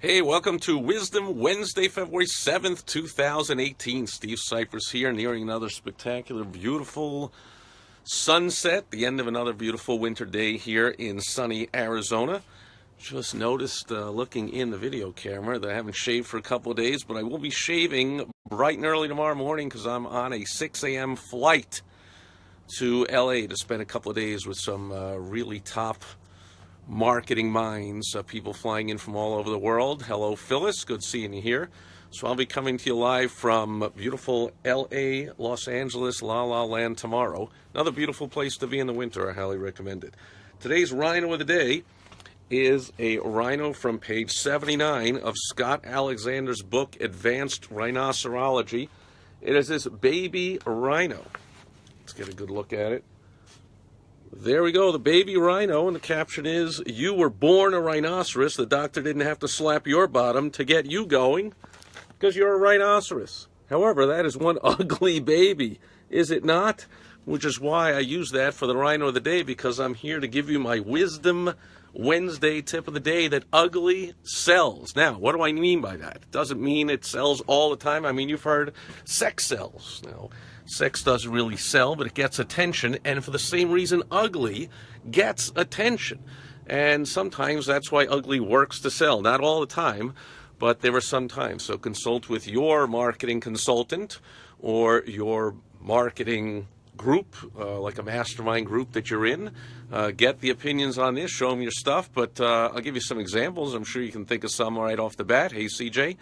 Hey, welcome to Wisdom Wednesday, February 7th, 2018. Steve Sipress here, nearing another spectacular, beautiful sunset, the end of another beautiful winter day here in sunny Arizona. Just noticed, looking in the video camera, that I haven't shaved for a couple of days, but I will be shaving bright and early tomorrow morning because I'm on a 6 a.m. flight to LA to spend a couple of days with some really top marketing minds, people flying in from all over the world. Hello, Phyllis. Good seeing you here. So I'll be coming to you live from beautiful LA, Los Angeles, La La Land tomorrow. Another beautiful place to be in the winter. I highly recommend it. Today's rhino of the day is a rhino from page 79 of Scott Alexander's book, Advanced Rhinocerology. It is this baby rhino. Let's get a good look at it. There we go, the baby rhino, and the caption is, "You were born a rhinoceros. The doctor didn't have to slap your bottom to get you going because you're a rhinoceros." However, that is one ugly baby, is it not? Which is why I use that for the rhino of the day, because I'm here to give you my Wisdom Wednesday tip of the day that ugly sells. Now, what do I mean by that? It doesn't mean it sells all the time. I mean, you've heard sex sells. Now, sex doesn't really sell, but it gets attention, and for the same reason, ugly gets attention. And sometimes that's why ugly works to sell. Not all the time, but there are some times. So consult with your marketing consultant or your marketing group, like a mastermind group that you're in. Get the opinions on this, show them your stuff, but I'll give you some examples. I'm sure you can think of some right off the bat. Hey, CJ,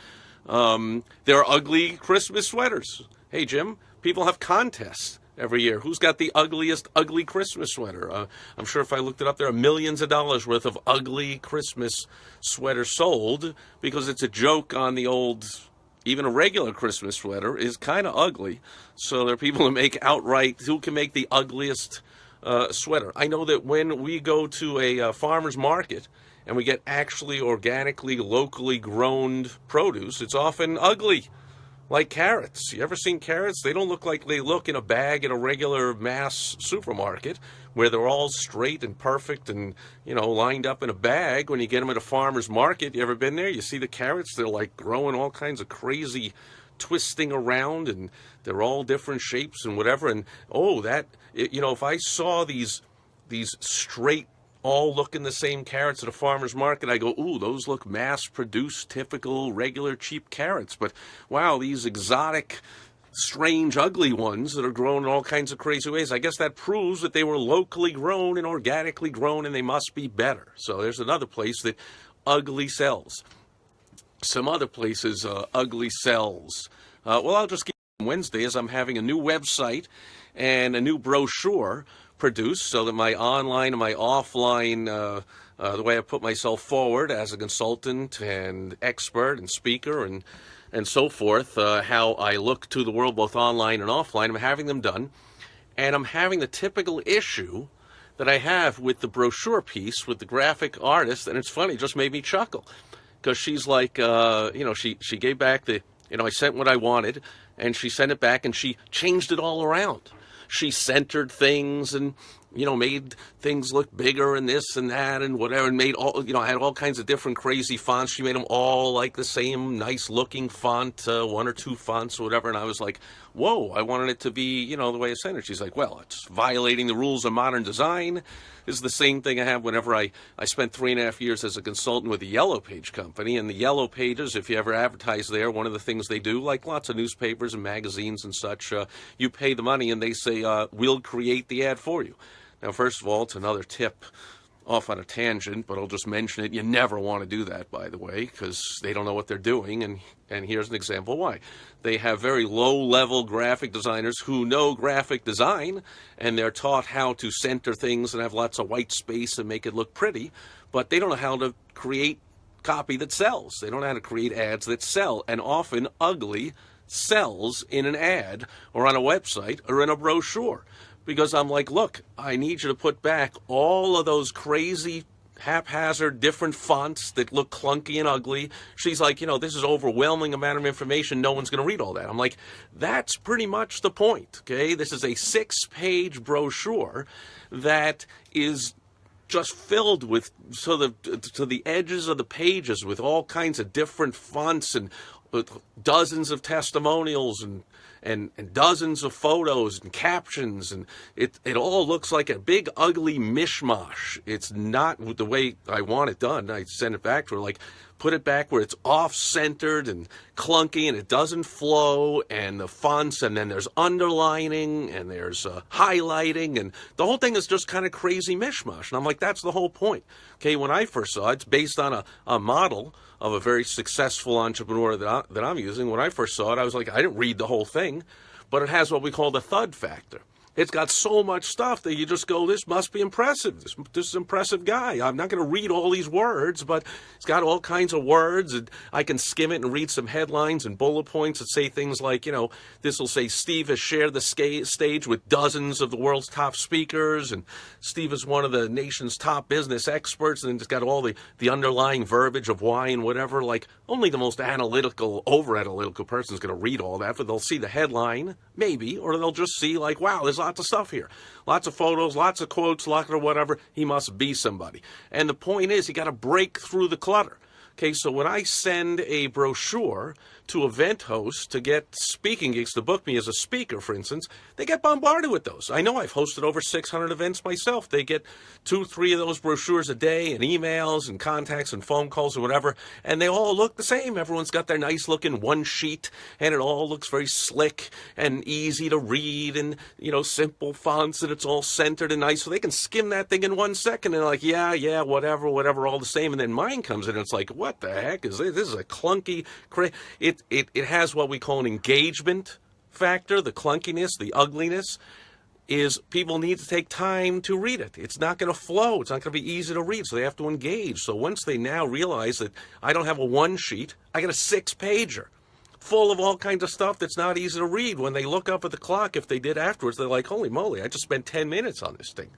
there are ugly Christmas sweaters. Hey, Jim, people have contests every year. Who's got the ugliest ugly Christmas sweater? I'm sure if I looked it up, there are millions of dollars worth of ugly Christmas sweaters sold because it's a joke on the old. Even a regular Christmas sweater is kind of ugly. So there are people who can make the ugliest sweater. I know that when we go to a farmer's market and we get actually organically, locally grown produce, it's often ugly. Like carrots. You ever seen carrots? They don't look like they look in a bag at a regular mass supermarket where they're all straight and perfect and, lined up in a bag. When you get them at a farmer's market, you ever been there? You see the carrots? They're like growing all kinds of crazy twisting around, and they're all different shapes and whatever. And, if I saw these straight, all looking the same carrots at a farmer's market, I go, ooh, those look mass-produced, typical, regular, cheap carrots. But, wow, these exotic, strange, ugly ones that are grown in all kinds of crazy ways, I guess that proves that they were locally grown and organically grown, and they must be better. So there's another place that ugly sells. Some other places ugly sells. I'll just give you Wednesday as I'm having a new website and a new brochure produced so that my online and my offline, the way I put myself forward as a consultant and expert and speaker and so forth, how I look to the world both online and offline, I'm having them done. And I'm having the typical issue that I have with the brochure piece with the graphic artist, and it's funny, it just made me chuckle. Because she's like, she gave back I sent what I wanted, and she sent it back, and she changed it all around. She centered things and, made things look bigger and this and that and whatever, and made all, had all kinds of different crazy fonts. She made them all like the same nice looking font, one or two fonts or whatever. And I was like, whoa, I wanted it to be, the way I sent it. She's like, well, it's violating the rules of modern design. This is the same thing I have whenever I spent 3.5 years as a consultant with the Yellow Page company. And the Yellow Pages, if you ever advertise there, one of the things they do, like lots of newspapers and magazines and such, you pay the money and they say, we'll create the ad for you. Now, first of all, it's another tip off on a tangent, but I'll just mention it. You never want to do that, by the way, because they don't know what they're doing. And here's an example why. They have very low-level graphic designers who know graphic design, and they're taught how to center things and have lots of white space and make it look pretty, but they don't know how to create copy that sells. They don't know how to create ads that sell, and often ugly sells in an ad or on a website or in a brochure. Because I'm like, look, I need you to put back all of those crazy, haphazard, different fonts that look clunky and ugly. She's like, this is overwhelming amount of information. No one's going to read all that. I'm like, that's pretty much the point, okay? This is a 6-page brochure that is just filled with to the edges of the pages with all kinds of different fonts and dozens of testimonials and dozens of photos and captions, and it all looks like a big ugly mishmash. It's not the way I want it done. I send it back to her like, put it back where it's off-centered and clunky and it doesn't flow, and the fonts, and then there's underlining and there's highlighting, and the whole thing is just kind of crazy mishmash. And I'm like, that's the whole point. Okay, when I first saw it, it's based on a model of a very successful entrepreneur that I'm using. When I first saw it, I was like, I didn't read the whole thing, but it has what we call the thud factor. It's got so much stuff that you just go, this must be impressive. This is an impressive guy. I'm not going to read all these words, but it's got all kinds of words, and I can skim it and read some headlines and bullet points that say things like, this will say Steve has shared the stage with dozens of the world's top speakers, and Steve is one of the nation's top business experts, and it's got all the underlying verbiage of why and whatever. Like, only the most over-analytical person is going to read all that, but they'll see the headline, maybe, or they'll just see like, wow, there's lots of stuff here. Lots of photos, lots of quotes, lots of whatever. He must be somebody. And the point is, you got to break through the clutter. Okay, so when I send a brochure to event hosts to get speaking gigs to book me as a speaker, for instance, they get bombarded with those. I know I've hosted over 600 events myself. They get 2-3 of those brochures a day, and emails and contacts and phone calls or whatever, and they all look the same. Everyone's got their nice looking one sheet, and it all looks very slick and easy to read, and simple fonts, and it's all centered and nice, so they can skim that thing in 1 second and like, yeah, whatever, all the same. And then mine comes in and it's like, what the heck is this? This is a clunky, it has what we call an engagement factor. The clunkiness, the ugliness is people need to take time to read it. It's not going to flow. It's not going to be easy to read, so they have to engage. So once they now realize that I don't have a one sheet, I got a 6-pager full of all kinds of stuff that's not easy to read. When they look up at the clock, if they did afterwards, they're like, holy moly, I just spent 10 minutes on this thing,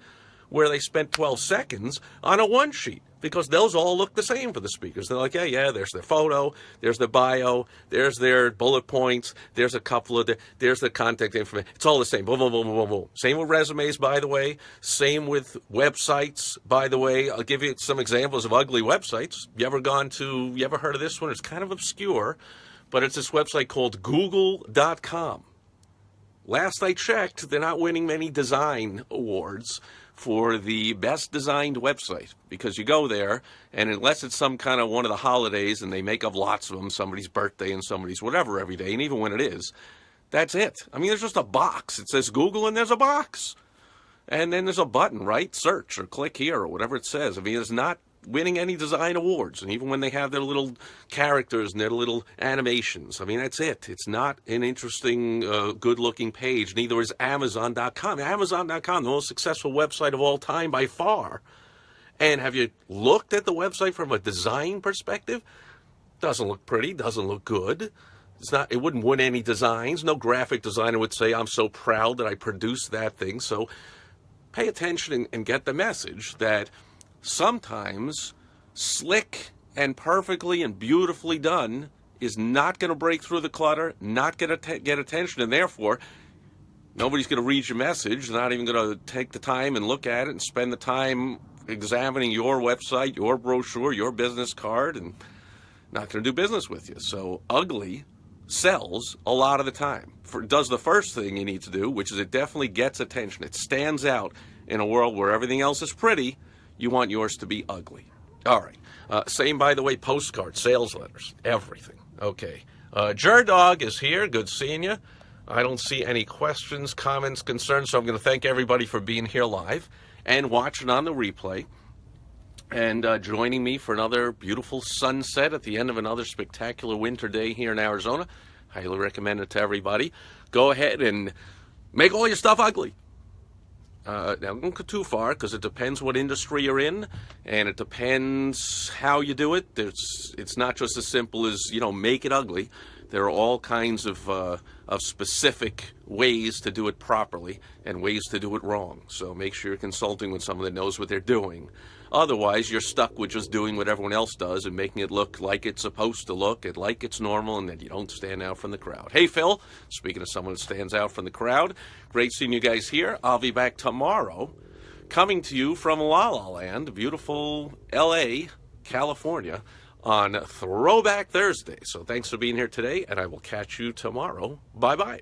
where they spent 12 seconds on a one sheet, because those all look the same for the speakers. They're like, yeah, there's their photo, there's their bio, there's their bullet points, there's a couple of, there's the contact information. It's all the same. Boom, boom, boom, boom, boom. Same with resumes, by the way. Same with websites, by the way. I'll give you some examples of ugly websites. You ever heard of this one? It's kind of obscure, but it's this website called Google.com. Last I checked, they're not winning many design awards for the best designed website, because you go there, and unless it's some kind of one of the holidays, and they make up lots of them, somebody's birthday and somebody's whatever every day, and even when it is, that's it. I mean, there's just a box. It says Google, and there's a box. And then there's a button, right? Search or click here or whatever it says. I mean, it's not winning any design awards. And even when they have their little characters and their little animations, I mean, that's it. It's not an interesting, good-looking page. Neither is Amazon.com. Amazon.com, the most successful website of all time by far. And have you looked at the website from a design perspective? Doesn't look pretty, doesn't look good. It wouldn't win any designs. No graphic designer would say, I'm so proud that I produced that thing. So pay attention and get the message that sometimes slick and perfectly and beautifully done is not going to break through the clutter, not going to get attention, and therefore nobody's going to read your message, not even going to take the time and look at it and spend the time examining your website, your brochure, your business card, and not going to do business with you. So ugly sells a lot of the time. Does the first thing you need to do, which is it definitely gets attention. It stands out in a world where everything else is pretty. You want yours to be ugly. All right. Same, by the way, postcards, sales letters, everything. Okay. Dog is here. Good seeing you. I don't see any questions, comments, concerns, so I'm going to thank everybody for being here live and watching on the replay and joining me for another beautiful sunset at the end of another spectacular winter day here in Arizona. Highly recommend it to everybody. Go ahead and make all your stuff ugly. Now, don't go too far, because it depends what industry you're in, and it depends how you do it. It's not just as simple as, make it ugly. There are all kinds of specific ways to do it properly and ways to do it wrong. So make sure you're consulting with someone that knows what they're doing. Otherwise, you're stuck with just doing what everyone else does and making it look like it's supposed to look and like it's normal, and then you don't stand out from the crowd. Hey, Phil, speaking of someone that stands out from the crowd, great seeing you guys here. I'll be back tomorrow coming to you from La La Land, beautiful L.A., California, on Throwback Thursday. So thanks for being here today, and I will catch you tomorrow. Bye-bye.